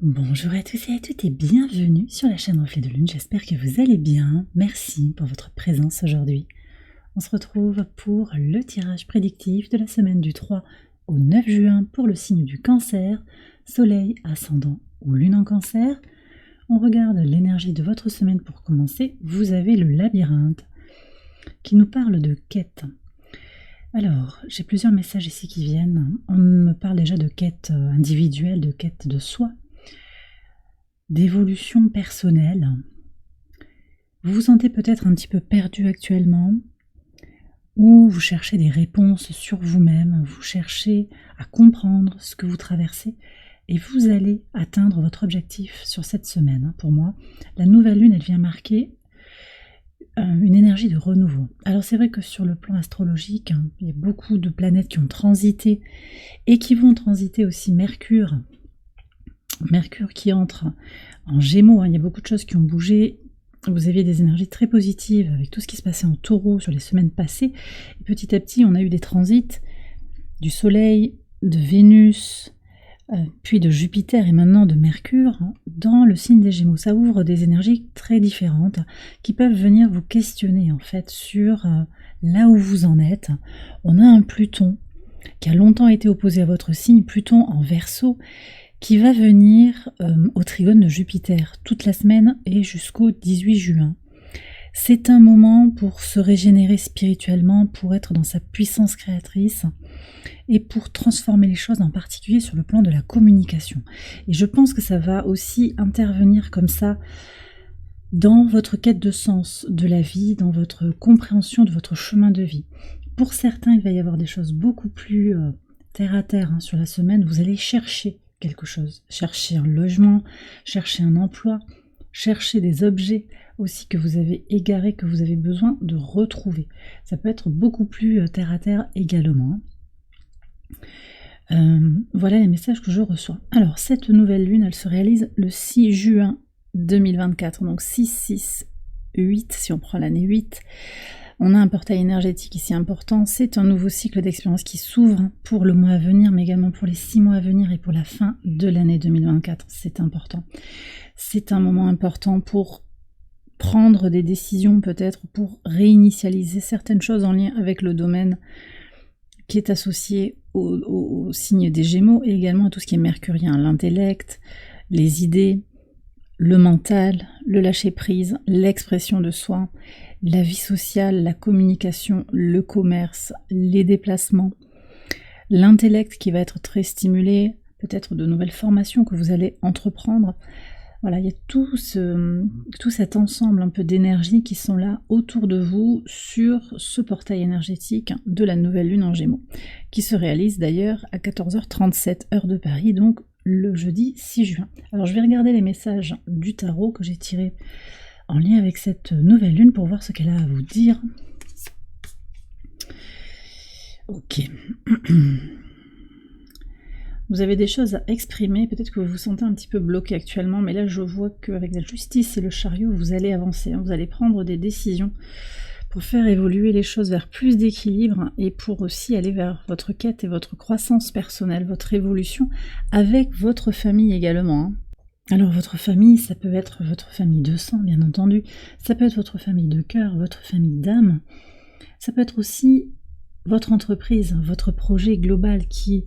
Bonjour à tous et à toutes et bienvenue sur la chaîne Reflet de Lune, j'espère que vous allez bien. Merci pour votre présence aujourd'hui. On se retrouve pour le tirage prédictif de la semaine du 3 au 9 juin pour le signe du Cancer, Soleil, Ascendant ou Lune en Cancer. On regarde l'énergie de votre semaine pour commencer. Vous avez le labyrinthe qui nous parle de quête. Alors, j'ai plusieurs messages ici qui viennent. On me parle déjà de quête individuelle, de quête de soi, d'évolution personnelle. Vous vous sentez peut-être un petit peu perdu actuellement, ou vous cherchez des réponses sur vous-même, vous cherchez à comprendre ce que vous traversez, et vous allez atteindre votre objectif sur cette semaine. Pour moi, la nouvelle lune, elle vient marquer une énergie de renouveau. Alors c'est vrai que sur le plan astrologique, il y a beaucoup de planètes qui ont transité, et qui vont transiter aussi Mercure qui entre en Gémeaux, il y a beaucoup de choses qui ont bougé. Vous aviez des énergies très positives avec tout ce qui se passait en Taureau sur les semaines passées. Et petit à petit, on a eu des transits du Soleil, de Vénus, puis de Jupiter et maintenant de Mercure dans le signe des Gémeaux. Ça ouvre des énergies très différentes qui peuvent venir vous questionner en fait sur là où vous en êtes. On a un Pluton qui a longtemps été opposé à votre signe, Pluton en Verseau, qui va venir au trigone de Jupiter toute la semaine et jusqu'au 18 juin. C'est un moment pour se régénérer spirituellement, pour être dans sa puissance créatrice et pour transformer les choses, en particulier sur le plan de la communication. Et je pense que ça va aussi intervenir comme ça dans votre quête de sens de la vie, dans votre compréhension de votre chemin de vie. Pour certains, il va y avoir des choses beaucoup plus terre à terre sur la semaine. Vous allez chercher quelque chose, chercher un logement, chercher un emploi, chercher des objets aussi que vous avez égarés, que vous avez besoin de retrouver. Ça peut être beaucoup plus terre à terre également. Voilà les messages que je reçois. Alors cette nouvelle lune, elle se réalise le 6 juin 2024, donc 6-6-8 si on prend l'année 8. On a un portail énergétique ici important, c'est un nouveau cycle d'expérience qui s'ouvre pour le mois à venir, mais également pour les 6 mois à venir et pour la fin de l'année 2024. C'est important. C'est un moment important pour prendre des décisions peut-être, pour réinitialiser certaines choses en lien avec le domaine qui est associé au signe des Gémeaux et également à tout ce qui est mercurien, l'intellect, les idées, le mental, le lâcher-prise, l'expression de soi, la vie sociale, la communication, le commerce, les déplacements, l'intellect qui va être très stimulé, peut-être de nouvelles formations que vous allez entreprendre. Voilà, il y a tout cet ensemble un peu d'énergie qui sont là autour de vous sur ce portail énergétique de la nouvelle lune en Gémeaux, qui se réalise d'ailleurs à 14h37 heure de Paris, donc le jeudi 6 juin. Alors je vais regarder les messages du tarot que j'ai tirés en lien avec cette nouvelle lune pour voir ce qu'elle a à vous dire. Ok. Vous avez des choses à exprimer, peut-être que vous vous sentez un petit peu bloqué actuellement, mais là je vois qu'avec la justice et le chariot, vous allez avancer, vous allez prendre des décisions pour faire évoluer les choses vers plus d'équilibre et pour aussi aller vers votre quête et votre croissance personnelle, votre évolution avec votre famille également. Alors votre famille, ça peut être votre famille de sang, bien entendu, ça peut être votre famille de cœur, votre famille d'âme, ça peut être aussi votre entreprise, votre projet global qui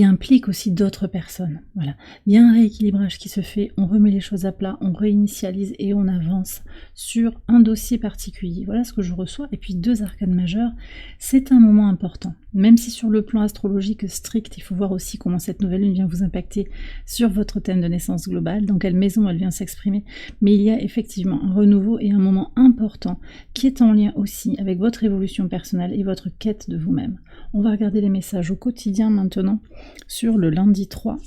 implique aussi d'autres personnes. Voilà. Il y a un rééquilibrage qui se fait, on remet les choses à plat, on réinitialise et on avance sur un dossier particulier. Voilà ce que je reçois. Et puis 2 arcanes majeures, c'est un moment important. Même si sur le plan astrologique strict, il faut voir aussi comment cette nouvelle lune vient vous impacter sur votre thème de naissance globale, dans quelle maison elle vient s'exprimer. Mais il y a effectivement un renouveau et un moment important qui est en lien aussi avec votre évolution personnelle et votre quête de vous-même. On va regarder les messages au quotidien maintenant. Sur le lundi 3,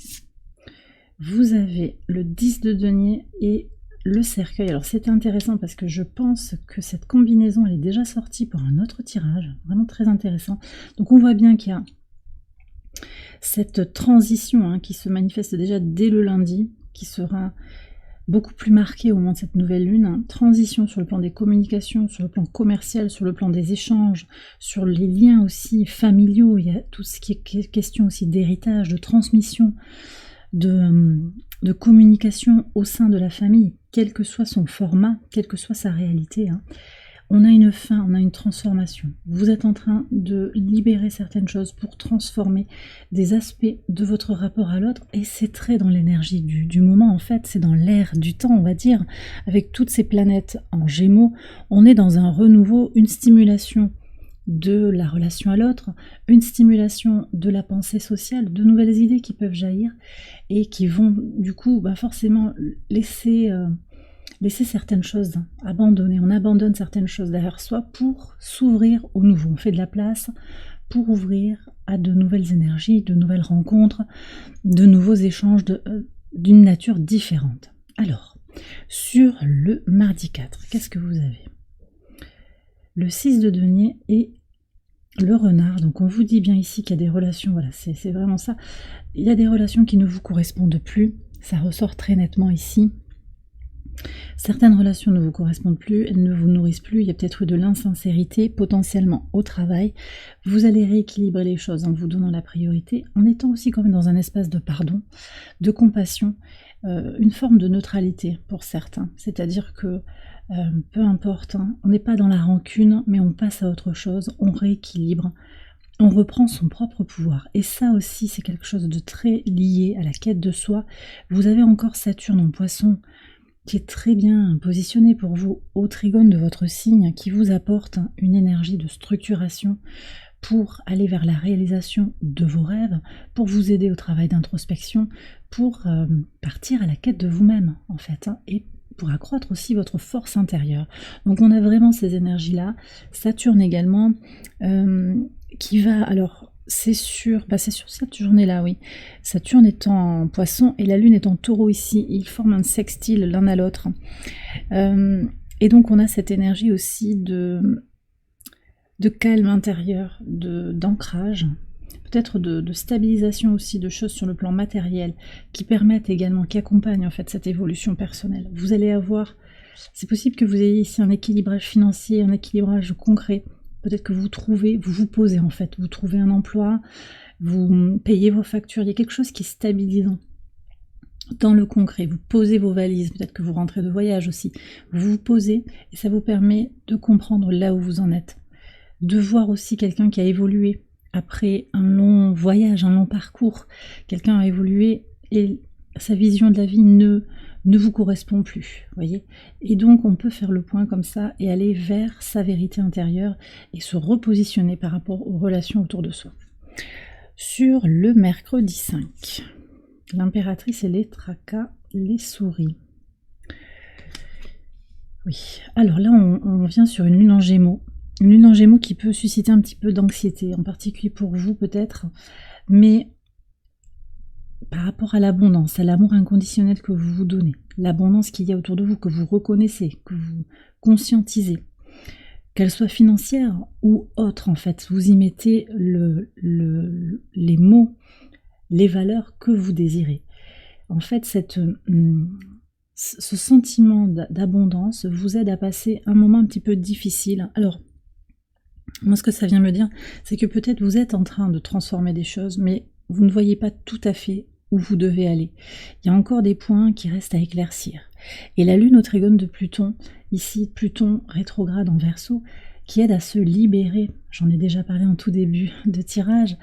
vous avez le 10 de denier et le cercueil. Alors c'est intéressant parce que je pense que cette combinaison elle est déjà sortie pour un autre tirage, vraiment très intéressant. Donc on voit bien qu'il y a cette transition qui se manifeste déjà dès le lundi, qui sera beaucoup plus marquée au moment de cette nouvelle lune, transition sur le plan des communications, sur le plan commercial, sur le plan des échanges, sur les liens aussi familiaux, il y a tout ce qui est question aussi d'héritage, de transmission, de communication au sein de la famille, quel que soit son format, quelle que soit sa réalité, hein. On a une fin, on a une transformation. Vous êtes en train de libérer certaines choses pour transformer des aspects de votre rapport à l'autre, et c'est très dans l'énergie du moment, en fait, c'est dans l'air du temps, on va dire, avec toutes ces planètes en Gémeaux, on est dans un renouveau, une stimulation de la relation à l'autre, une stimulation de la pensée sociale, de nouvelles idées qui peuvent jaillir et qui vont du coup forcément laisser certaines choses abandonner. On abandonne certaines choses derrière soi pour s'ouvrir au nouveau. On fait de la place pour ouvrir à de nouvelles énergies, de nouvelles rencontres, de nouveaux échanges d'une nature différente. Alors, sur le mardi 4, qu'est-ce que vous avez ? Le 6 de denier et le renard. Donc on vous dit bien ici qu'il y a des relations, voilà, c'est vraiment ça. Il y a des relations qui ne vous correspondent plus, ça ressort très nettement ici. Certaines relations ne vous correspondent plus, elles ne vous nourrissent plus, il y a peut-être eu de l'insincérité potentiellement au travail. Vous allez rééquilibrer les choses en vous donnant la priorité, en étant aussi quand même dans un espace de pardon, de compassion, une forme de neutralité pour certains. C'est-à-dire que peu importe, hein, on n'est pas dans la rancune, mais on passe à autre chose, on rééquilibre, on reprend son propre pouvoir. Et ça aussi, c'est quelque chose de très lié à la quête de soi. Vous avez encore Saturne en Poisson, qui est très bien positionné pour vous au trigone de votre signe, qui vous apporte une énergie de structuration pour aller vers la réalisation de vos rêves, pour vous aider au travail d'introspection, pour partir à la quête de vous-même, en fait, hein, et pour accroître aussi votre force intérieure. Donc on a vraiment ces énergies-là. Saturne également, qui va... Alors, c'est sur cette journée-là, oui. Saturne est en Poisson et la Lune est en Taureau ici. Ils forment un sextile l'un à l'autre. Et donc on a cette énergie aussi de calme intérieur, d'ancrage, peut-être de stabilisation aussi, de choses sur le plan matériel qui permettent également, qui accompagnent en fait cette évolution personnelle. Vous allez avoir, c'est possible que vous ayez ici un équilibrage financier, un équilibrage concret. Peut-être que vous vous posez en fait, vous trouvez un emploi, vous payez vos factures, il y a quelque chose qui est stabilisant dans le concret. Vous posez vos valises, peut-être que vous rentrez de voyage aussi. Vous vous posez et ça vous permet de comprendre là où vous en êtes. De voir aussi quelqu'un qui a évolué après un long voyage, un long parcours. Quelqu'un a évolué et sa vision de la vie ne vous correspond plus, voyez. Et donc on peut faire le point comme ça et aller vers sa vérité intérieure et se repositionner par rapport aux relations autour de soi. Sur le mercredi 5, l'impératrice et les tracas, les souris. Oui, alors là on vient sur une lune en Gémeaux. Une lune en Gémeaux qui peut susciter un petit peu d'anxiété, en particulier pour vous peut-être, mais par rapport à l'abondance, à l'amour inconditionnel que vous vous donnez, l'abondance qu'il y a autour de vous, que vous reconnaissez, que vous conscientisez, qu'elle soit financière ou autre en fait, vous y mettez les mots, les valeurs que vous désirez. En fait, ce sentiment d'abondance vous aide à passer un moment un petit peu difficile. Alors, moi ce que ça vient me dire, c'est que peut-être vous êtes en train de transformer des choses, mais vous ne voyez pas tout à fait où vous devez aller. Il y a encore des points qui restent à éclaircir. Et la Lune au trigone de Pluton, ici Pluton rétrograde en Verseau, qui aide à se libérer, j'en ai déjà parlé en tout début de tirage,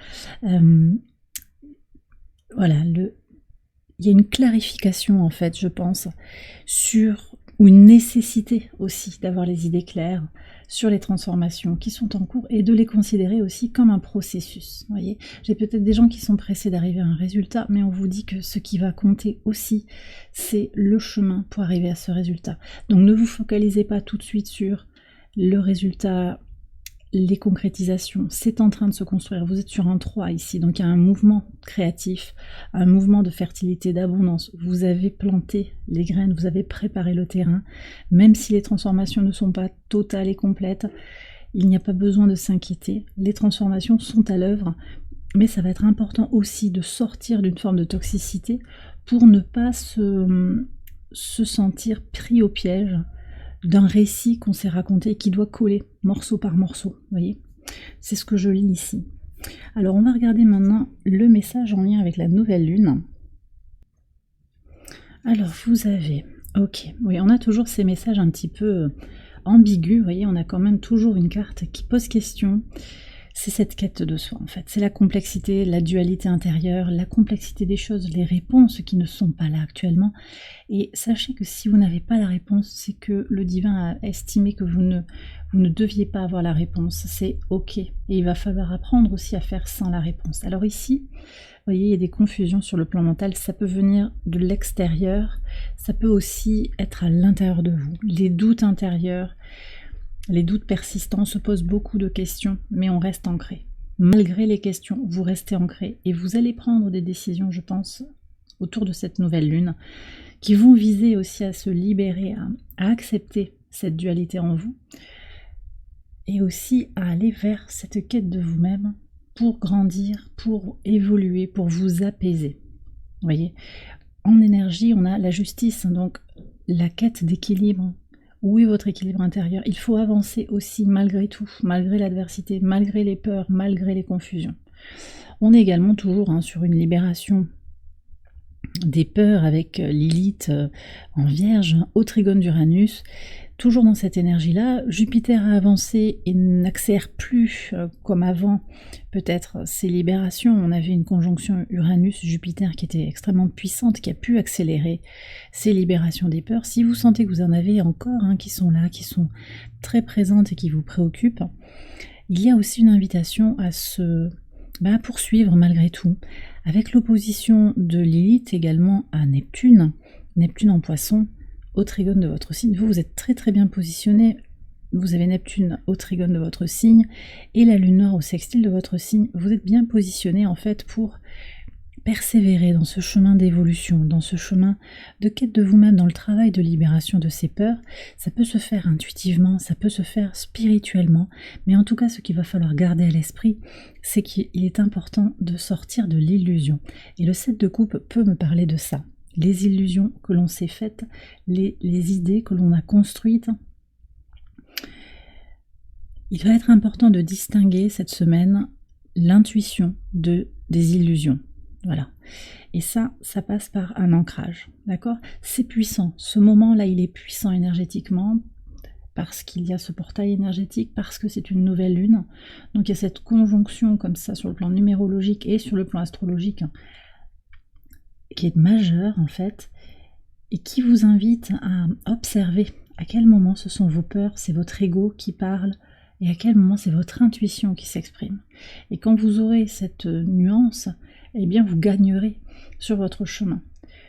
voilà, il y a une clarification en fait, je pense, ou une nécessité aussi d'avoir les idées claires sur les transformations qui sont en cours et de les considérer aussi comme un processus. Voyez, j'ai peut-être des gens qui sont pressés d'arriver à un résultat, mais on vous dit que ce qui va compter aussi, c'est le chemin pour arriver à ce résultat. Donc ne vous focalisez pas tout de suite sur le résultat, les concrétisations, c'est en train de se construire. Vous êtes sur un 3 ici, donc il y a un mouvement créatif, un mouvement de fertilité, d'abondance. Vous avez planté les graines, vous avez préparé le terrain. Même si les transformations ne sont pas totales et complètes, il n'y a pas besoin de s'inquiéter. Les transformations sont à l'œuvre, mais ça va être important aussi de sortir d'une forme de toxicité pour ne pas se sentir pris au piège d'un récit qu'on s'est raconté qui doit coller morceau par morceau, vous voyez. C'est ce que je lis ici. Alors on va regarder maintenant le message en lien avec la nouvelle lune. Alors, vous avez... Ok, oui, on a toujours ces messages un petit peu ambigus. Vous voyez, on a quand même toujours une carte qui pose question. C'est cette quête de soi, en fait. C'est la complexité, la dualité intérieure, la complexité des choses, les réponses qui ne sont pas là actuellement. Et sachez que si vous n'avez pas la réponse, c'est que le divin a estimé que vous ne deviez pas avoir la réponse. C'est ok. Et il va falloir apprendre aussi à faire sans la réponse. Alors ici, vous voyez, il y a des confusions sur le plan mental. Ça peut venir de l'extérieur. Ça peut aussi être à l'intérieur de vous. Les doutes intérieurs, les doutes persistants, se posent beaucoup de questions, mais on reste ancré. Malgré les questions, vous restez ancré et vous allez prendre des décisions, je pense, autour de cette nouvelle lune, qui vont viser aussi à se libérer, à accepter cette dualité en vous, et aussi à aller vers cette quête de vous-même pour grandir, pour évoluer, pour vous apaiser. Vous voyez, en énergie, on a la justice, donc la quête d'équilibre. Où est votre équilibre intérieur? Il faut avancer aussi malgré tout, malgré l'adversité, malgré les peurs, malgré les confusions. On est également toujours sur une libération des peurs avec Lilith en Vierge, au trigone d'Uranus. Toujours dans cette énergie-là, Jupiter a avancé et n'accélère plus comme avant peut-être ses libérations. On avait une conjonction Uranus-Jupiter qui était extrêmement puissante, qui a pu accélérer ces libérations des peurs. Si vous sentez que vous en avez encore qui sont là, qui sont très présentes et qui vous préoccupent, il y a aussi une invitation à à poursuivre malgré tout, avec l'opposition de Lilith également à Neptune, Neptune en Poisson, au trigone de votre signe. Vous êtes très très bien positionné, vous avez Neptune au trigone de votre signe et la Lune Nord au sextile de votre signe. Vous êtes bien positionné en fait pour persévérer dans ce chemin d'évolution, dans ce chemin de quête de vous-même, dans le travail de libération de ces peurs. Ça peut se faire intuitivement, ça peut se faire spirituellement, mais en tout cas ce qu'il va falloir garder à l'esprit, c'est qu'il est important de sortir de l'illusion. Et le 7 de coupe peut me parler de ça. Les illusions que l'on s'est faites, les idées que l'on a construites. Il va être important de distinguer cette semaine l'intuition des illusions. Voilà. Et ça passe par un ancrage. D'accord? C'est puissant. Ce moment-là, il est puissant énergétiquement parce qu'il y a ce portail énergétique, parce que c'est une nouvelle lune. Donc il y a cette conjonction comme ça sur le plan numérologique et sur le plan astrologique qui est majeure en fait et qui vous invite à observer à quel moment ce sont vos peurs, c'est votre ego qui parle et à quel moment c'est votre intuition qui s'exprime. Et quand vous aurez cette nuance, eh bien vous gagnerez sur votre chemin.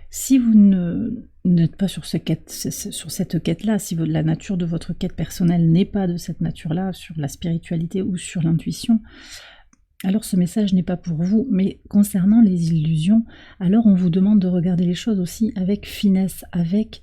Si vous n'êtes pas sur cette quête-là, si la nature de votre quête personnelle n'est pas de cette nature-là, sur la spiritualité ou sur l'intuition, alors ce message n'est pas pour vous. Mais concernant les illusions, alors on vous demande de regarder les choses aussi avec finesse, avec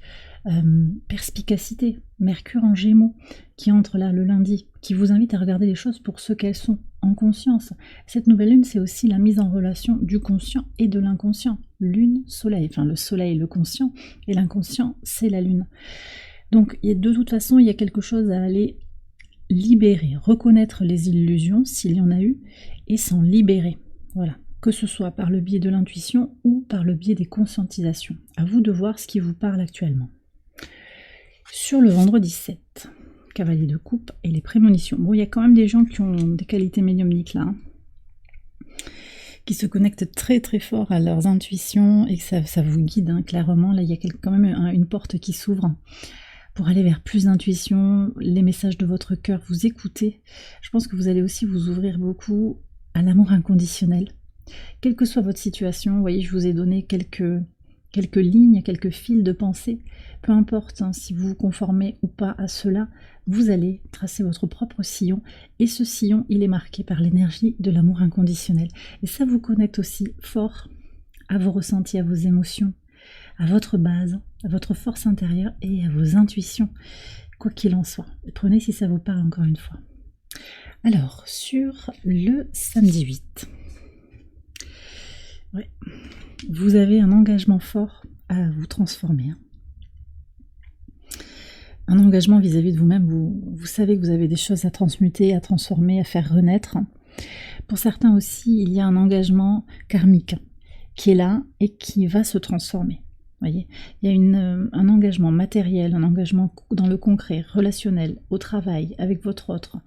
perspicacité. Mercure en Gémeaux qui entre là le lundi, qui vous invite à regarder les choses pour ce qu'elles sont, en conscience. Cette nouvelle lune, c'est aussi la mise en relation du conscient et de l'inconscient. Lune, soleil, enfin le soleil, le conscient, et l'inconscient, c'est la lune. Donc de toute façon, il y a quelque chose à aller libérer, reconnaître les illusions, s'il y en a eu, et s'en libérer. Voilà. Que ce soit par le biais de l'intuition ou par le biais des conscientisations. À vous de voir ce qui vous parle actuellement. Sur le vendredi 7, cavalier de coupe et les prémonitions. Bon, il y a quand même des gens qui ont des qualités médiumniques là, qui se connectent très très fort à leurs intuitions et que ça vous guide clairement. Là, il y a quand même une porte qui s'ouvre pour aller vers plus d'intuition, les messages de votre cœur, vous écoutez. Je pense que vous allez aussi vous ouvrir beaucoup à l'amour inconditionnel. Quelle que soit votre situation, vous voyez, je vous ai donné quelques lignes, quelques fils de pensée. Peu importe si vous vous conformez ou pas à cela, vous allez tracer votre propre sillon. Et ce sillon, il est marqué par l'énergie de l'amour inconditionnel. Et ça vous connecte aussi fort à vos ressentis, à vos émotions, à votre base, à votre force intérieure et à vos intuitions, quoi qu'il en soit. Prenez si ça vous parle encore une fois. Alors, sur le samedi 8, ouais, vous avez un engagement fort à vous transformer. Un engagement vis-à-vis de vous-même, vous savez que vous avez des choses à transmuter, à transformer, à faire renaître. Pour certains aussi, il y a un engagement karmique qui est là et qui va se transformer. Voyez, il y a un engagement matériel, un engagement dans le concret, relationnel, au travail, avec votre autre,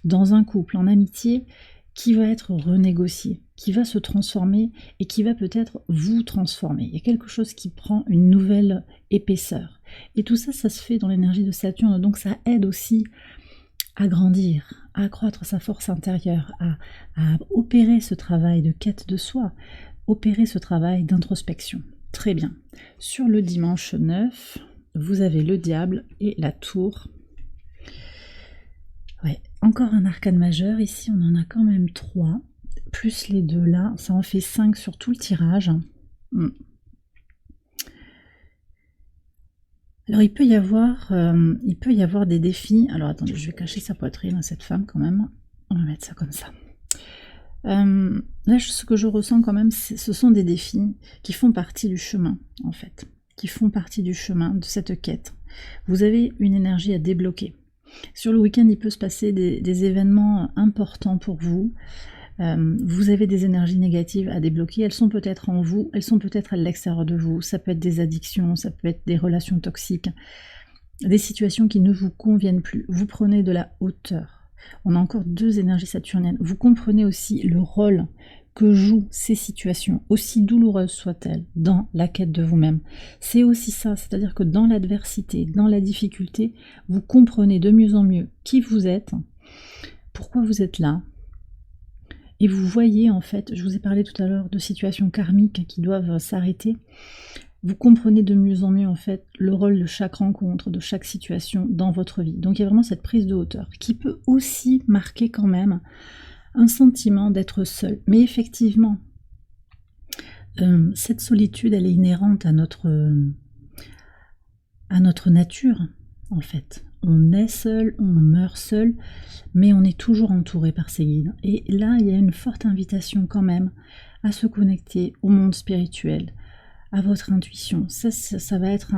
dans un couple, en amitié, qui va être renégocié, qui va se transformer et qui va peut-être vous transformer. Il y a quelque chose qui prend une nouvelle épaisseur. Et tout ça, ça se fait dans l'énergie de Saturne, donc ça aide aussi à grandir, à accroître sa force intérieure, à opérer ce travail de quête de soi, opérer ce travail d'introspection. Très bien. Sur le dimanche 9, vous avez le diable et la tour. Ouais, encore un arcane majeur. Ici, on en a quand même 3, plus les 2 là. Ça en fait 5 sur tout le tirage. Alors, il peut y avoir des défis. Alors, attendez, je vais cacher sa poitrine à cette femme quand même. On va mettre ça comme ça. Là, ce que je ressens quand même, ce sont des défis qui font partie du chemin, en fait, qui font partie du chemin de cette quête. Vous avez une énergie à débloquer. Sur le week-end, il peut se passer des événements importants pour vous. Vous avez des énergies négatives à débloquer. Elles sont peut-être en vous, elles sont peut-être à l'extérieur de vous. Ça peut être des addictions, ça peut être des relations toxiques, des situations qui ne vous conviennent plus. Vous prenez de la hauteur. On a encore 2 énergies saturniennes. Vous comprenez aussi le rôle que jouent ces situations, aussi douloureuses soient-elles, dans la quête de vous-même. C'est aussi ça, c'est-à-dire que dans l'adversité, dans la difficulté, vous comprenez de mieux en mieux qui vous êtes, pourquoi vous êtes là, et vous voyez en fait, je vous ai parlé tout à l'heure de situations karmiques qui doivent s'arrêter, vous comprenez de mieux en mieux en fait le rôle de chaque rencontre, de chaque situation dans votre vie. Donc il y a vraiment cette prise de hauteur qui peut aussi marquer quand même un sentiment d'être seul. Mais effectivement, cette solitude, elle est inhérente à notre nature en fait. On est seul, on meurt seul, mais on est toujours entouré par ses guides. Et là, il y a une forte invitation quand même à se connecter au monde spirituel, à votre intuition. Ça va être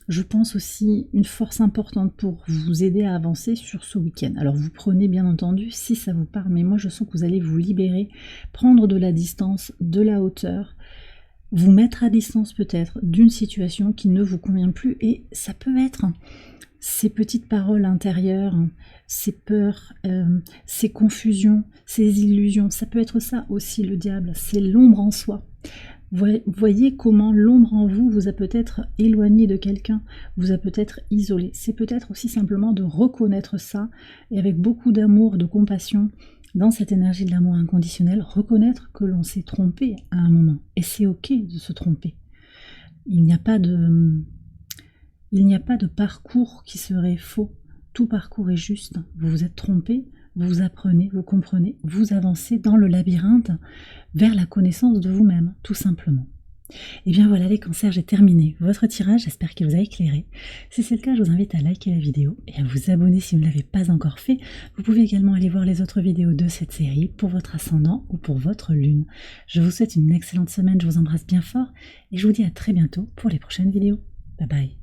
je pense aussi une force importante pour vous aider à avancer sur ce week-end. Alors vous prenez bien entendu si ça vous parle, mais moi je sens que vous allez vous libérer, prendre de la distance, de la hauteur, vous mettre à distance peut-être d'une situation qui ne vous convient plus, et ça peut être ces petites paroles intérieures, ces peurs, ces confusions, ces illusions. Ça peut être ça aussi le diable, c'est l'ombre en soi. Voyez comment l'ombre en vous vous a peut-être éloigné de quelqu'un, vous a peut-être isolé. C'est peut-être aussi simplement de reconnaître ça, et avec beaucoup d'amour, de compassion, dans cette énergie de l'amour inconditionnel, reconnaître que l'on s'est trompé à un moment. Et c'est ok de se tromper. Il n'y a pas de parcours qui serait faux. Tout parcours est juste. Vous vous êtes trompé, vous apprenez, vous comprenez, vous avancez dans le labyrinthe vers la connaissance de vous-même, tout simplement. Et bien voilà les cancers, j'ai terminé votre tirage, j'espère qu'il vous a éclairé. Si c'est le cas, je vous invite à liker la vidéo et à vous abonner si vous ne l'avez pas encore fait. Vous pouvez également aller voir les autres vidéos de cette série pour votre ascendant ou pour votre lune. Je vous souhaite une excellente semaine, je vous embrasse bien fort et je vous dis à très bientôt pour les prochaines vidéos. Bye bye.